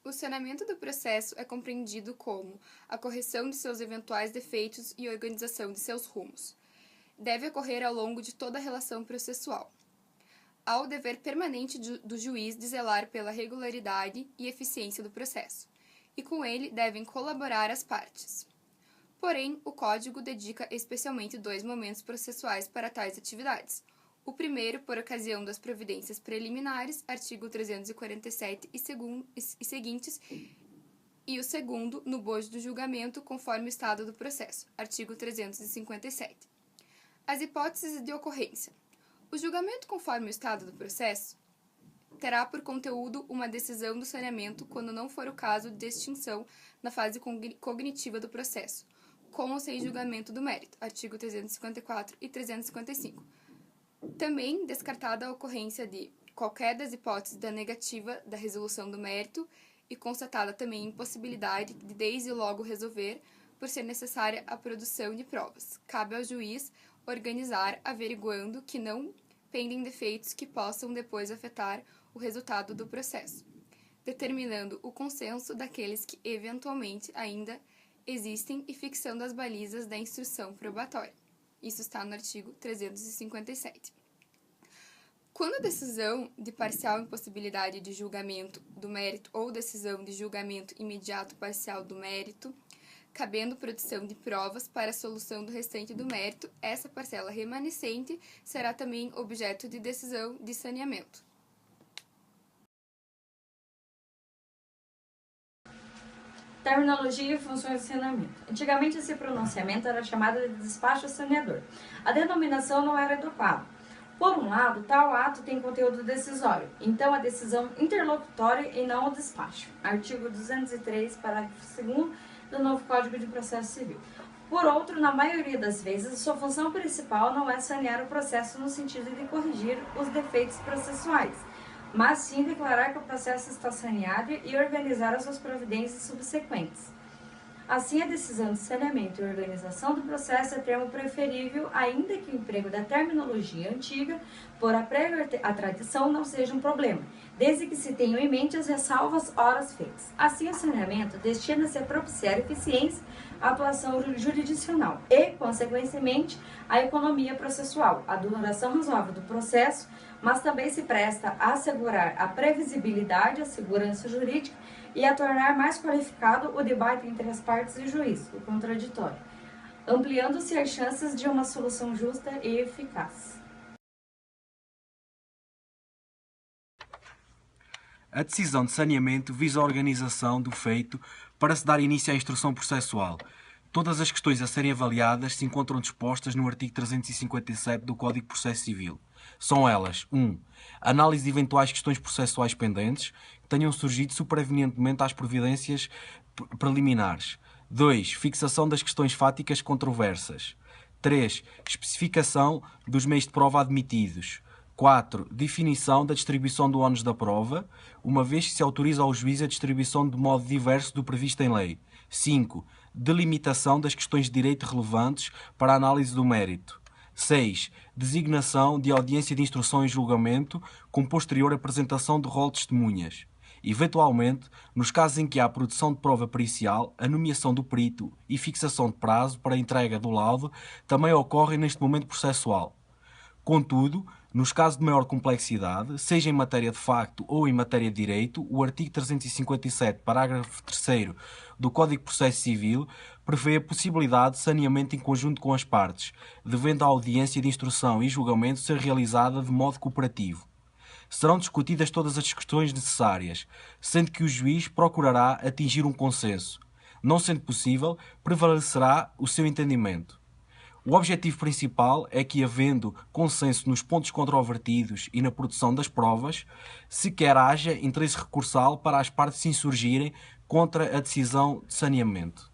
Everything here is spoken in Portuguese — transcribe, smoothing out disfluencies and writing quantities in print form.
O saneamento do processo é compreendido como a correção de seus eventuais defeitos e organização de seus rumos. Deve ocorrer ao longo de toda a relação processual. Há o dever permanente do juiz de zelar pela regularidade e eficiência do processo, e com ele devem colaborar as partes. Porém, o Código dedica especialmente 2 momentos processuais para tais atividades. O primeiro, por ocasião das providências preliminares, artigo 347 e seguintes, e o segundo, no bojo do julgamento, conforme o estado do processo, artigo 357. As hipóteses de ocorrência. O julgamento conforme o estado do processo terá por conteúdo uma decisão do saneamento quando não for o caso de extinção na fase cognitiva do processo, com ou sem julgamento do mérito, artigo 354 e 355. Também descartada a ocorrência de qualquer das hipóteses da negativa da resolução do mérito e constatada também a impossibilidade de desde logo resolver, por ser necessária a produção de provas. Cabe ao juiz organizar, averiguando que não pendem defeitos que possam depois afetar o resultado do processo, determinando o consenso daqueles que eventualmente ainda existem e fixando as balizas da instrução probatória. Isso está no artigo 357. Quando a decisão de parcial impossibilidade de julgamento do mérito ou decisão de julgamento imediato parcial do mérito, cabendo produção de provas para a solução do restante do mérito, essa parcela remanescente será também objeto de decisão de saneamento. Terminologia e funções de saneamento. Antigamente, esse pronunciamento era chamado de despacho saneador. A denominação não era adequada. Por um lado, tal ato tem conteúdo decisório, então a decisão interlocutória e não o despacho. Artigo 203, parágrafo 2º do novo Código de Processo Civil. Por outro, na maioria das vezes, sua função principal não é sanear o processo no sentido de corrigir os defeitos processuais, mas sim declarar que o processo está saneado e organizar as suas providências subsequentes. Assim, a decisão de saneamento e organização do processo é termo preferível, ainda que o emprego da terminologia antiga, por apego à tradição, não seja um problema, desde que se tenham em mente as ressalvas horas feitas. Assim, o saneamento destina-se a propiciar eficiência à atuação jurisdicional e, consequentemente, à economia processual, a duração razoável do processo, mas também se presta a assegurar a previsibilidade, a segurança jurídica e a tornar mais qualificado o debate entre as partes e o juiz, o contraditório, ampliando-se as chances de uma solução justa e eficaz. A decisão de saneamento visa a organização do feito para se dar início à instrução processual. Todas as questões a serem avaliadas se encontram dispostas no artigo 357 do Código de Processo Civil. São elas: 1. Análise de eventuais questões processuais pendentes que tenham surgido supervenientemente às providências preliminares. 2. Fixação das questões fáticas controversas. 3. Especificação dos meios de prova admitidos. 4. Definição da distribuição do ónus da prova, uma vez que se autoriza ao juiz a distribuição de modo diverso do previsto em lei. 5. Delimitação das questões de direito relevantes para a análise do mérito. 6. Designação de audiência de instrução e julgamento com posterior apresentação de rol de testemunhas. Eventualmente, nos casos em que há produção de prova pericial, a nomeação do perito e fixação de prazo para a entrega do laudo também ocorrem neste momento processual. Contudo, nos casos de maior complexidade, seja em matéria de facto ou em matéria de direito, o artigo 357, parágrafo 3º do Código de Processo Civil prevê a possibilidade de saneamento em conjunto com as partes, devendo a audiência de instrução e julgamento ser realizada de modo cooperativo. Serão discutidas todas as questões necessárias, sendo que o juiz procurará atingir um consenso. Não sendo possível, prevalecerá o seu entendimento. O objetivo principal é que, havendo consenso nos pontos controvertidos e na produção das provas, sequer haja interesse recursal para as partes se insurgirem contra a decisão de saneamento.